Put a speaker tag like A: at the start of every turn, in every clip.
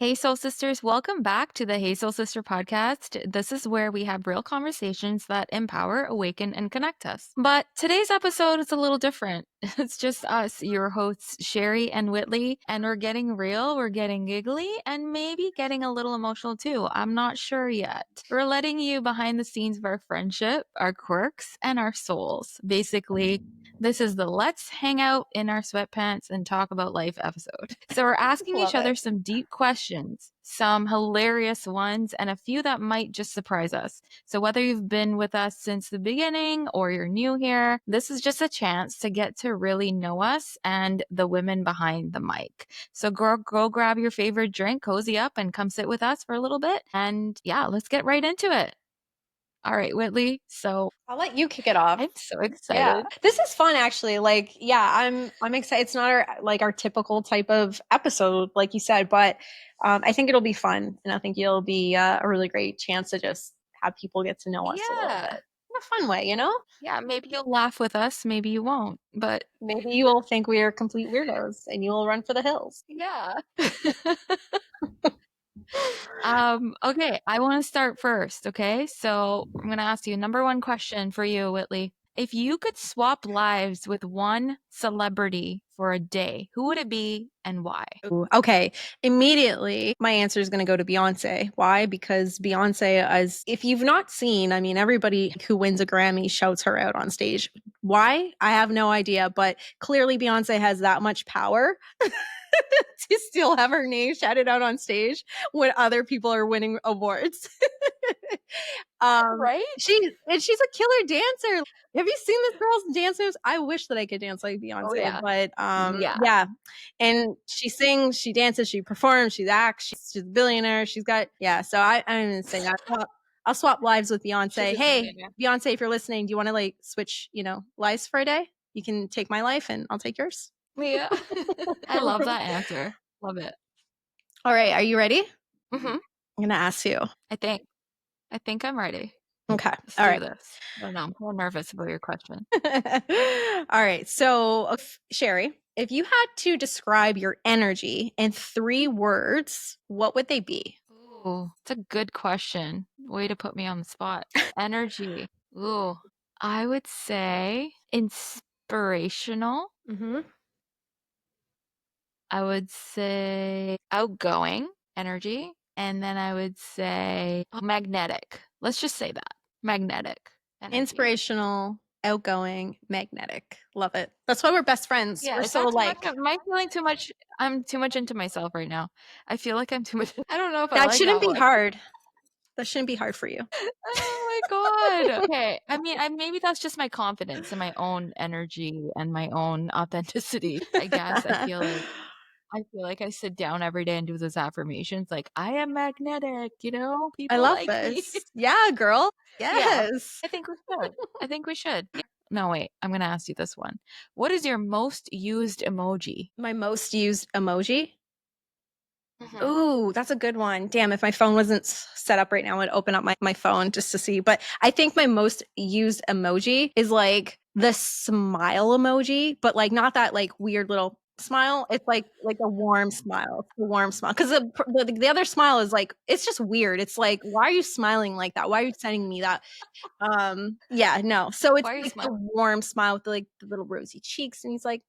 A: Hey, Soul Sisters, welcome back to the Hey Soul Sister podcast. This is where we have real conversations that empower, awaken, and connect us. But today's episode is a little different. It's just us, your hosts, Sherry and Whitley, and we're getting real, we're getting giggly, and maybe getting a little emotional too. I'm not sure yet. We're letting you behind the scenes of our friendship, our quirks, and our souls. Basically, this is the let's hang out in our sweatpants and talk about life episode. So we're asking each
B: Love
A: other
B: it.
A: some deep questions, some hilarious ones, and a few that might just surprise us. So whether you've been with us since the beginning or you're new here, this is just a chance to get to really know us and the women behind the mic. So go grab your favorite drink, cozy up, and come sit with us for a little bit. And yeah, let's get right into it. All right, Whitley. So
B: I'll let you kick it off.
A: I'm so
B: Yeah.
A: excited.
B: This is fun actually. I'm excited. It's not our typical type of episode, like you said, but I think it'll be fun. And I think it'll be a really great chance to just have people get to know us a little bit
A: Yeah.
B: in a fun way, you know?
A: Yeah, maybe you'll laugh with us, maybe you won't, but
B: Maybe you will think we are complete weirdos and you will run for the hills.
A: yeah. Okay, I want to start first, okay? So I'm gonna ask you number one question for you, Whitley. If you could swap lives with one celebrity for a day, who would it be and why?
B: Ooh, okay. Immediately, my answer is going to go to Beyonce. Why? Because Beyonce is, if you've not seen, I mean, everybody who wins a Grammy shouts her out on stage. Why? I have no idea, but clearly Beyonce has that much power to still have her name shouted out on stage when other people are winning awards.
A: Right?
B: She's a killer dancer. Have you seen this girl's dance moves? I wish that I could dance like
A: Oh
B: Beyonce,
A: yeah.
B: but
A: Yeah.
B: yeah. And she sings, she dances, she performs, she acts, she's a billionaire. She's got So I'm gonna say that. I'll swap lives with
A: She's
B: Beyonce.
A: a
B: Hey,
A: billionaire.
B: Beyonce, if you're listening, do you want to like switch, lives for a day? You can take my life and I'll take yours.
A: Yeah. I love that answer. Love it.
B: All right, are you ready?
A: hmm
B: I'm gonna ask you.
A: I think. I think I'm ready.
B: Okay.
A: Let's
B: All
A: do
B: right.
A: this. I don't know. I'm so nervous about your question.
B: All right. So, Sherry, if you had to describe your energy in 3 words, what would they be?
A: Ooh, it's a good question. Way to put me on the spot. Energy. Ooh, I would say inspirational.
B: Mm-hmm.
A: I would say outgoing energy. And then I would say magnetic. Let's just say that. Magnetic energy.
B: Inspirational, outgoing, magnetic. Love it. That's why we're best friends.
A: Yeah,
B: We're
A: is
B: so
A: that too much?
B: like.
A: Am I feeling too much? I'm too much into myself right now. I feel like I'm too much. I don't know if I
B: That
A: like
B: shouldn't
A: that
B: be
A: one.
B: hard. That shouldn't be hard for you.
A: Oh my God. Okay. I mean, maybe that's just my confidence in my own energy and my own authenticity. I guess I feel like I sit down every day and do those affirmations like I am magnetic,
B: I
A: people
B: love
A: like me.
B: this. Yeah, girl.
A: Yeah.
B: Yes.
A: I think we should. I think we should. Yeah. No, wait. I'm going to ask you this one. What is your most used emoji?
B: My most used emoji.
A: Mhm.
B: Ooh, that's a good one. Damn, if my phone wasn't set up right now, I'd open up my phone just to see. But I think my most used emoji is like the smile emoji, but like not that like weird little smile. It's like a warm smile. It's a warm smile. Because the other smile is like it's just weird. It's like, why are you smiling like that? Why are you sending me that? Yeah, no. So it's
A: Why are you
B: like the
A: smiling?
B: warm smile with the little rosy cheeks, and he's like,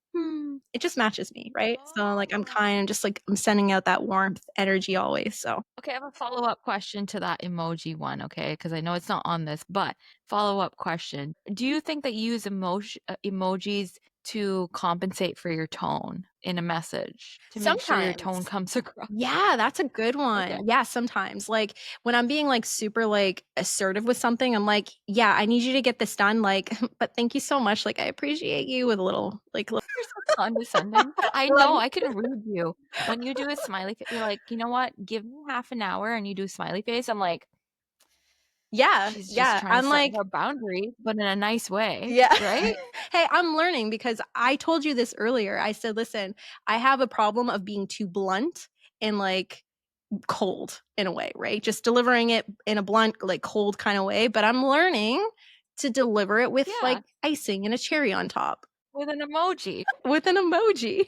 B: it just matches me, right? So like I'm
A: Oh.
B: kind of just like I'm sending out that warmth energy always. So
A: Okay, I have a follow-up question to that emoji one, okay? Because I know it's not on this, but follow-up question. Do you think that you use emojis to compensate for your tone in a message to make sure your tone
B: sometimes.
A: comes across?
B: Yeah, that's a good
A: Okay.
B: one. Yeah, sometimes. Like when I'm being like super like assertive with something, I'm like, yeah, I need you to get this done. Like, but thank you so much. Like I appreciate you with a little
A: You're so condescending. I know, I can read you. When you do a smiley face, you're like, you know what? Give me half an hour and you do smiley face. I'm like,
B: yeah,
A: she's just
B: yeah.
A: trying to
B: I'm
A: set
B: like,
A: her boundaries, but in a nice way,
B: yeah.
A: right?
B: Hey, I'm learning because I told you this earlier. I said, listen, I have a problem of being too blunt and like cold in a way, right? Just delivering it in a blunt, like cold kind of way. But I'm learning to deliver it with
A: Yeah.
B: like icing and a cherry on top.
A: with an emoji.
B: with an emoji.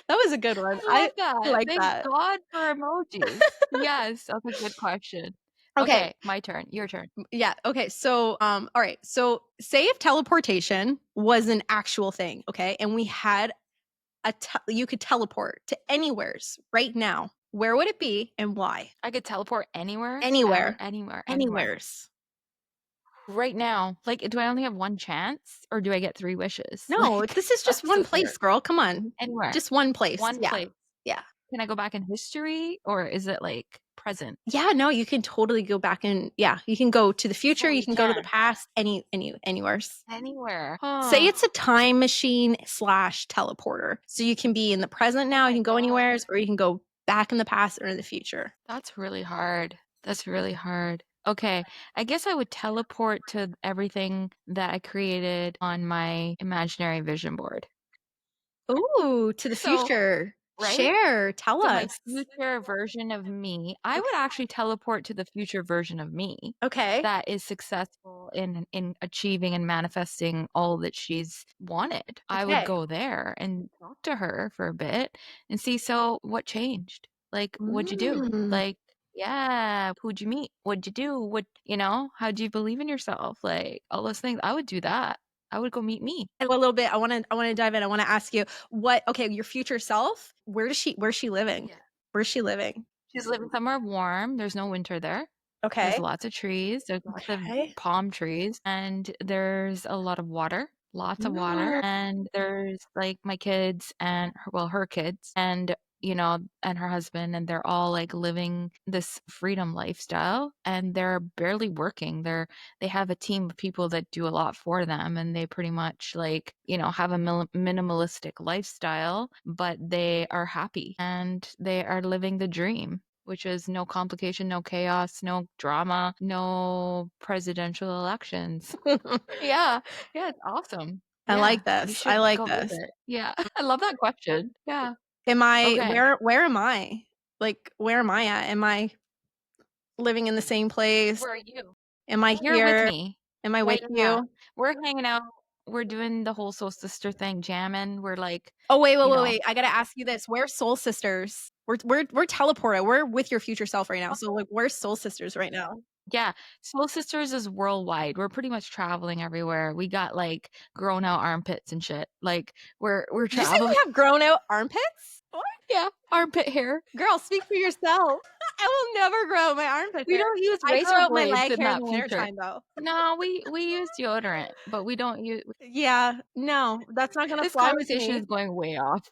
B: That was a good one.
A: I
B: I
A: love that.
B: like
A: Thank
B: that.
A: God for emojis. Yes, that's a good question.
B: Okay.
A: Okay, my turn. Your turn.
B: Yeah. Okay. So, all right. So, say if teleportation was an actual thing, okay, and we had you could teleport to anywheres right now. Where would it be and why?
A: I could teleport anywhere,
B: Anywhere.
A: anywhere.
B: Anywheres.
A: Right now, like, do I only have 1 chance or do I get 3 wishes?
B: No,
A: Like,
B: this is just
A: that's
B: one
A: just
B: place,
A: weird.
B: girl. Come on.
A: Anywhere.
B: Just one place.
A: 1
B: Yeah.
A: place.
B: Yeah.
A: Can I go back in history or is it, like, present?
B: Yeah, no, you can totally go back and yeah, you can go to the future,
A: So
B: you
A: we
B: can go to the
A: can.
B: past, anywheres.
A: Anywhere.
B: Say
A: Huh.
B: it's a time machine slash teleporter. So you can be in the present
A: Oh
B: now, you
A: my
B: can go
A: god.
B: anywheres, or you can go back in the past or in the future.
A: That's really hard. That's really hard. Okay, I guess I would teleport to everything that I created on my imaginary vision board.
B: Ooh, to the
A: So,
B: future.
A: right?
B: Share, tell
A: So my
B: us.
A: future version of me, I would
B: Okay.
A: actually teleport to the future version of me
B: Okay.
A: that is successful in achieving and manifesting all that she's wanted. I would
B: Okay.
A: go there and talk to her for a bit and see, so what changed? Like, what'd you do?
B: Mm.
A: Like, yeah, who'd you meet? What'd you do? How'd you believe in yourself? Like all those things. I would do that. I would go meet me.
B: A little bit, I wanna dive in. I wanna ask you what okay, your future self, where's she living?
A: Yeah.
B: Where's she living?
A: She's living somewhere warm. There's no winter there. There's
B: Okay.
A: lots of trees, there's lots of
B: Okay.
A: palm trees, and there's a lot of water, lots of water,
B: Mm.
A: and there's, like, my kids and her kids and, and her husband, and they're all, like, living this freedom lifestyle, and they're barely working. They have a team of people that do a lot for them, and they pretty much, like, have a minimalistic lifestyle, but they are happy, and they are living the dream, which is no complication, no chaos, no drama, no presidential elections. Yeah. Yeah, it's awesome.
B: I
A: Yeah,
B: like
A: you
B: this. I
A: should
B: like
A: go
B: this.
A: visit. Yeah. I love that question. Yeah.
B: Am I
A: Okay.
B: where am I? Like, where am I at? Am I living in the same place?
A: Where are you?
B: Am I
A: You're with
B: here?
A: me.
B: Am I with
A: Yeah.
B: you?
A: We're hanging out. We're doing the whole soul sister thing, jamming. We're like,
B: Oh, wait, wait,
A: you
B: wait,
A: know
B: wait. I gotta ask you this. Where's Soul Sisters? We're teleported. We're with your future self right now. So, like, where's Soul Sisters right now?
A: yeah, Soul Sisters is worldwide. We're pretty much traveling everywhere. We got, like, grown out armpits and shit. Like, we're
B: Did you say
A: traveling.
B: we have grown out armpits? What?
A: Yeah, armpit hair.
B: Girl, speak for yourself. I will never grow my armpit
A: We
B: hair.
A: don't use
B: I grow
A: razor
B: out my
A: blades
B: leg
A: in
B: hair in
A: that
B: the
A: future.
B: wintertime, though.
A: No, we use deodorant, but we don't use.
B: Yeah, no, that's not gonna
A: This
B: fly with
A: conversation
B: me.
A: is going way off.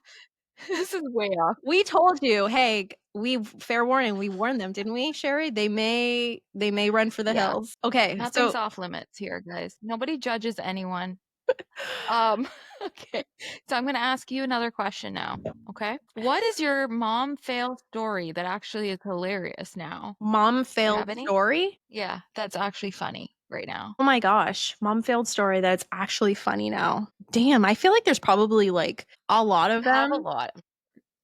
A: This is way off.
B: We told you, "Hey, we fair warning, we warned them, didn't we, Sherry? They may run for the
A: Yeah,
B: hills." Okay,
A: nothing's
B: so
A: off limits here, guys. Nobody judges anyone. Okay. So I'm gonna ask you another question now, okay? What is your mom fail story that actually is hilarious now?
B: mom
A: Do you
B: failed
A: have any?
B: story?
A: Yeah, that's actually funny right now.
B: Oh my gosh, mom failed story that's actually funny now. Damn, I feel like there's probably, like, a lot
A: You
B: of
A: have a
B: them.
A: lot.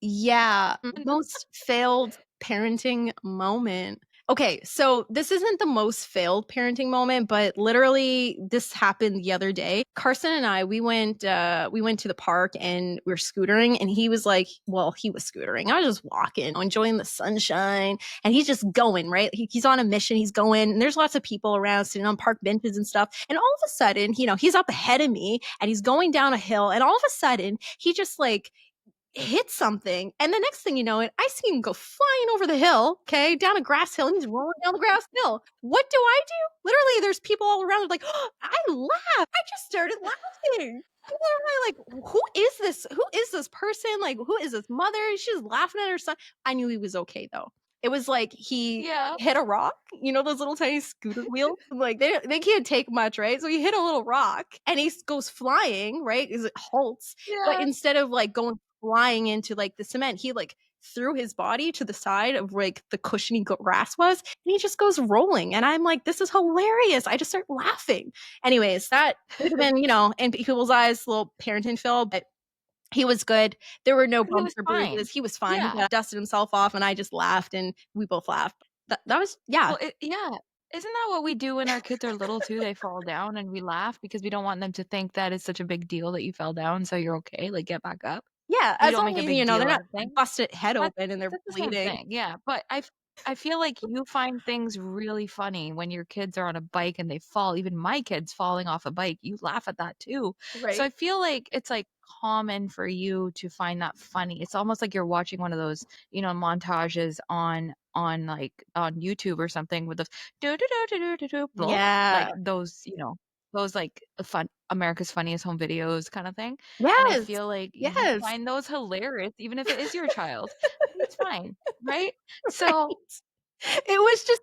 B: Yeah,
A: Mhm.
B: most failed parenting moment. Okay, so this isn't the most failed parenting moment, but literally this happened the other day. Carson and I, we went to the park and we were scootering and he was like, well, he was scootering. I was just walking, enjoying the sunshine, and he's just going, right? He's on a mission, he's going, and there's lots of people around sitting on park benches and stuff. And all of a sudden, he's up ahead of me and he's going down a hill, and all of a sudden, he just like hit something. And the next thing you know, I see him go flying over the hill, okay, down a grass hill, and he's rolling down the grass hill. What do I do? Literally, there's people all around like, oh, I laugh. I just started laughing. I'm literally like, who is this? Who is this person? Like, who is this mother? She's laughing at her son. I knew he was okay though. It was like he
A: Yeah.
B: hit a rock, those little tiny scooter wheels. Like they can't take much, right? So he hit a little rock and he goes flying, right? Because it halts. But
A: Yeah.
B: instead of like going flying into like the cement, he like threw his body to the side of like the cushiony grass was, and he just goes rolling. And I'm like, this is hilarious. I just start laughing. Anyways, that could have been, in people's eyes, a little parenting fail, but he was good. There were no
A: He
B: bumps
A: was
B: or bruises.
A: fine.
B: He was fine. He
A: Yeah.
B: dusted himself off, and I just laughed, and we both laughed. That was, yeah.
A: Well, yeah. Isn't that what we do when our kids are little too? They fall down and we laugh because we don't want them to think that it's such a big deal that you fell down, so you're okay, like, get back up.
B: Yeah,
A: We
B: as
A: don't
B: long
A: make a
B: as,
A: big
B: they're
A: deal out
B: not
A: of things.
B: busted head
A: That's
B: open and they're
A: that's the same
B: bleeding.
A: thing, yeah, but I feel like you find things really funny when your kids are on a bike and they fall, even my kids falling off a bike, you laugh at that too. So
B: Right.
A: I feel like it's, like, common for you to find that funny. It's almost like you're watching one of those, montages on, like, on YouTube or something with those do do do do do do do blah,
B: Yeah.
A: like those, those, like, fun America's Funniest Home Videos kinda thing, and I
B: Yes.
A: feel like you
B: Yes.
A: find those hilarious even if it is your child. It's fine, right? So,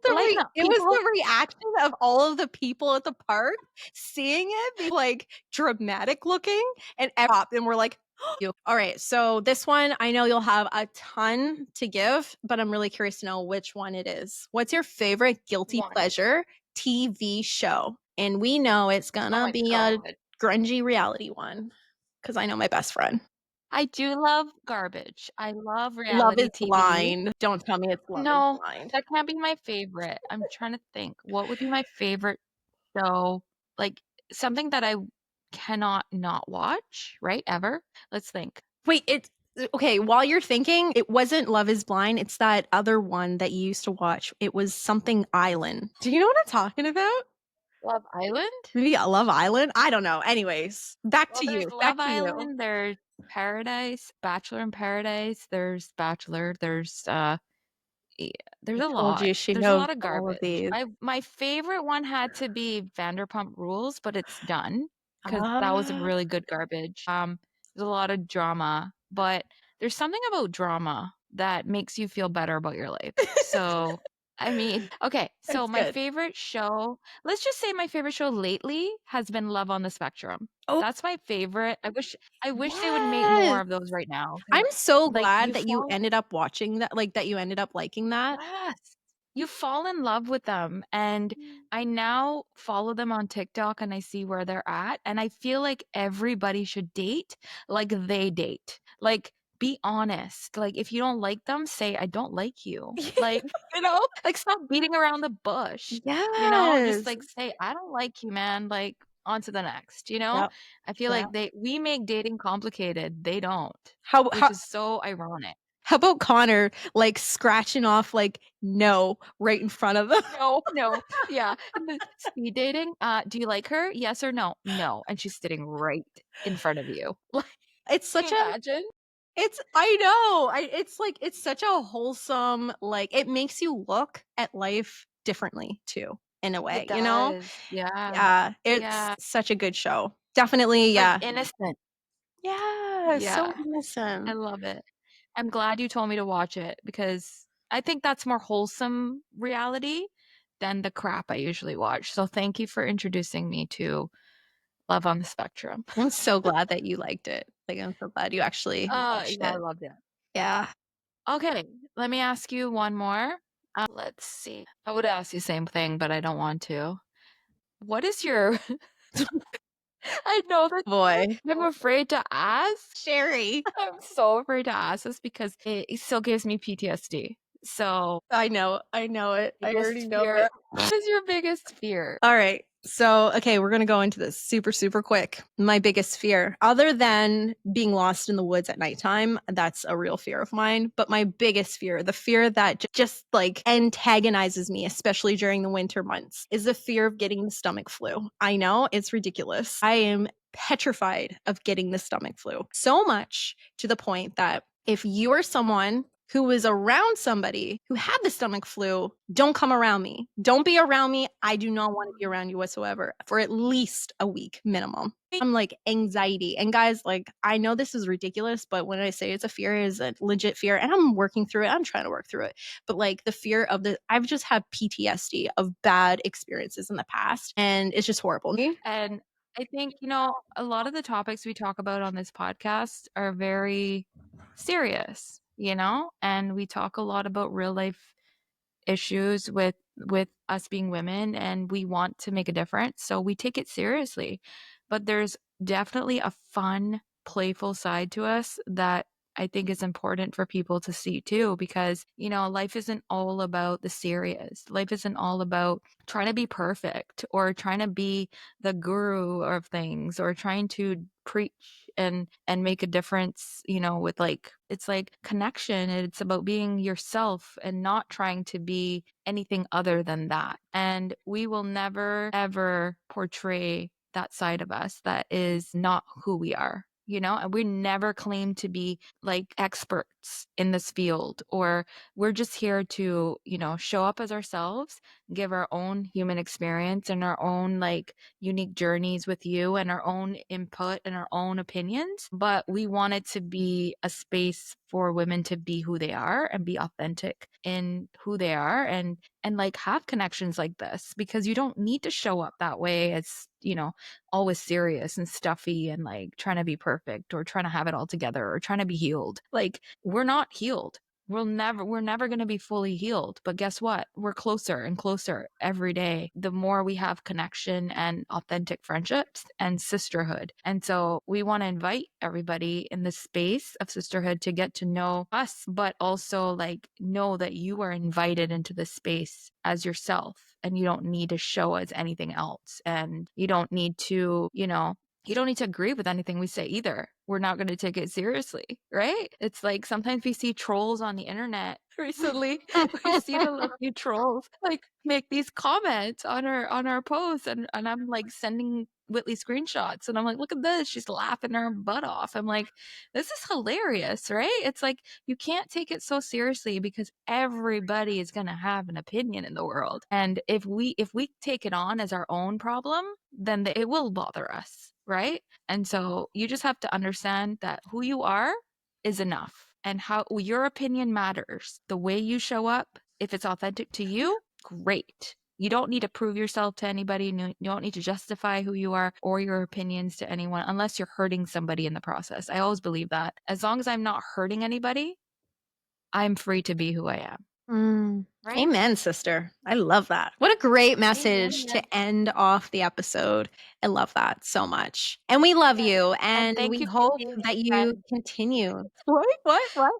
B: Right.
A: lighten up,
B: It was
A: people.
B: the reaction of all of the people at the park seeing it be, like, dramatic looking and and we're like, "You." Alright, so this one, I know you'll have a ton to give, but I'm really curious to know which one it is. What's your favorite guilty
A: One.
B: pleasure TV show? And we know it's
A: Oh
B: gonna
A: my
B: be a
A: god.
B: grungy reality one, because I know my best friend.
A: I do love garbage. I love
B: Love
A: reality
B: is
A: TV.
B: Blind. Don't tell me it's Love is
A: No,
B: Blind.
A: that can't be my favorite. I'm trying to think. What would be my favorite show? Like, something that I cannot not watch, right, ever? Let's think.
B: Wait, it's okay, while you're thinking, it wasn't Love is Blind, it's that other one that you used to watch. It was something Island. Do you know what I'm talking about?
A: Love Island?
B: Maybe Love Island? I don't know. Anyways,
A: Well, there's
B: back
A: Love
B: to you.
A: Island, there's Paradise, Bachelor in Paradise, there's Bachelor, yeah, there's
B: I
A: a
B: told
A: lot.
B: you she
A: There's a
B: knows
A: lot of
B: all of
A: garbage.
B: these.
A: My favorite one had to be Vanderpump Rules, but it's done because that was a
B: Ah.
A: really good garbage. There's a lot of drama, but there's something about drama that makes you feel better about your life. So, I mean, okay, so
B: That's
A: my
B: good.
A: favorite show, let's just say my favorite show lately has been Love on the Spectrum.
B: Oh,
A: That's my favorite. I wish they would make more
B: yes.
A: of those right now. 'Cause,
B: I'm so
A: like,
B: glad
A: you
B: that you
A: fall
B: ended up watching that, like, that you ended up liking that.
A: Yes. You fall in love with them, and I now follow them on TikTok and I see where they're at, and I feel like everybody should date like they date. Like, be honest. Like, if you don't like them, say, "I don't like you." Like, like, stop beating around the bush, Just,
B: Yes.
A: like, say, "I don't like you, man." Like, on to the next.
B: Yep.
A: I feel
B: Yeah.
A: like we make dating complicated, they don't,
B: How
A: which
B: how
A: is so ironic.
B: How about Connor, like, scratching off, like, "No" right in front of them?
A: No, no. Yeah, and the speed dating, "Do you like her? Yes or no?" "No," and she's sitting right in front of you. Like,
B: It's
A: can
B: such
A: you
B: a
A: imagine?
B: it's I know, it's, like, it's such a wholesome, like, it makes you look at life differently too, in a way,
A: It
B: you know?
A: does. Yeah,
B: Yeah, it's
A: yeah.
B: such a good show. Definitely,
A: Like,
B: yeah.
A: innocent.
B: Yeah, so
A: Yeah, I
B: innocent.
A: love it. I'm glad you told me to watch it because I think that's more wholesome reality than the crap I usually watch, so thank you for introducing me to Love on the Spectrum.
B: I'm so glad that you liked it. Like, I'm so glad you actually watched
A: Yeah, I
B: it.
A: loved it.
B: Yeah.
A: Okay, let me ask you one more. Let's see. I would ask you the same thing, but I don't want to. What is your I know this one.
B: Boy.
A: I'm afraid to ask.
B: Sherry.
A: I'm so afraid to ask this because it still gives me PTSD. So,
B: I know it. I already
A: biggest
B: know
A: fear.
B: it.
A: What is your biggest fear?
B: All right. So, okay, we're going to go into this super, super quick. My biggest fear, other than being lost in the woods at nighttime, that's a real fear of mine. But my biggest fear, the fear that just like antagonizes me, especially during the winter months, is the fear of getting the stomach flu. I know it's ridiculous. I am petrified of getting the stomach flu so much to the point that if you are someone who was around somebody who had the stomach flu, don't come around me. Don't be around me. I do not want to be around you whatsoever for at least a week minimum. I'm like anxiety. And guys, like, I know this is ridiculous, but when I say it's a fear, it's a legit fear. And I'm working through it. I'm trying to work through it. But like the fear of I've just had PTSD of bad experiences in the past. And it's just horrible.
A: And I think, a lot of the topics we talk about on this podcast are very serious, and we talk a lot about real life issues with us being women and we want to make a difference, so we take it seriously. But there's definitely a fun, playful side to us that I think is important for people to see too, because, life isn't all about the serious. Life isn't all about trying to be perfect or trying to be the guru of things or trying to preach and make a difference, with like it's like connection. It's about being yourself and not trying to be anything other than that. And we will never ever portray that side of us that is not who we are. And we never claim to be like experts in this field, or we're just here to, show up as ourselves, give our own human experience and our own like unique journeys with you and our own input and our own opinions. But we want it to be a space for women to be who they are and be authentic in who they are and like have connections like this, because you don't need to show up that way as, always serious and stuffy and like trying to be perfect or trying to have it all together or trying to be healed. Like, we're not healed. We're never going to be fully healed, but guess what? We're closer and closer every day. The more we have connection and authentic friendships and sisterhood. And so we want to invite everybody in this space of sisterhood to get to know us, but also like know that you are invited into this space as yourself and you don't need to show as anything else. And you don't need to, you don't need to agree with anything we say either. We're not going to take it seriously, right? It's like sometimes we see trolls on the internet recently. We've seen a few trolls like make these comments on our posts, and I'm like sending Whitley screenshots, and I'm like, look at this, she's laughing her butt off. I'm like, this is hilarious, right? It's like you can't take it so seriously because everybody is going to have an opinion in the world, and if we take it on as our own problem, then it will bother us, right? And so you just have to understand that who you are is enough, and how your opinion matters. The way you show up, if it's authentic to you, great. You don't need to prove yourself to anybody. You don't need to justify who you are or your opinions to anyone unless you're hurting somebody in the process. I always believe that. As long as I'm not hurting anybody, I'm free to be who I am,
B: Mm.
A: right?
B: Amen, sister. I love that. What a great message to
A: Amen.
B: end off the episode. I love that so much. And we love
A: Yes.
B: you,
A: And
B: and
A: thank
B: we
A: you for
B: hope
A: being a
B: that you
A: friend.
B: continue. What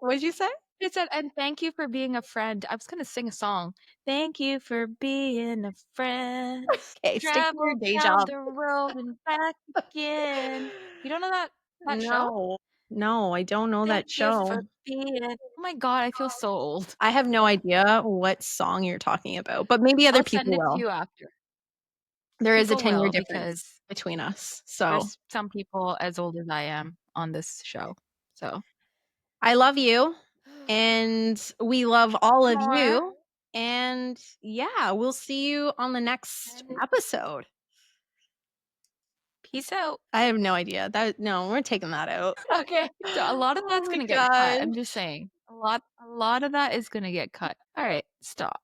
B: did you say?
A: I said, and thank you for being a friend. I was gonna sing a song. Thank you for being a friend.
B: Okay, stick to your
A: Travel
B: day
A: down
B: job.
A: the road and back again. You don't know that show?
B: No, no, I don't know
A: Thank
B: that
A: you for
B: show.
A: being. Oh my God, I feel so old.
B: I have no idea what song you're talking about, but maybe other
A: I'll send
B: people
A: it to
B: will.
A: you after.
B: There is a
A: People
B: 10-year
A: will,
B: difference
A: because
B: between us. So,
A: there's some people as old as I am on this show. So
B: I love you, and we love all of
A: more.
B: you. And yeah, we'll see you on the next episode.
A: Peace out.
B: I have no idea. That no, we're taking that out.
A: Okay. So a lot of
B: Oh
A: that's
B: my
A: gonna get cut.
B: gosh.
A: I'm just saying. A lot of that is gonna get cut. All right, stop.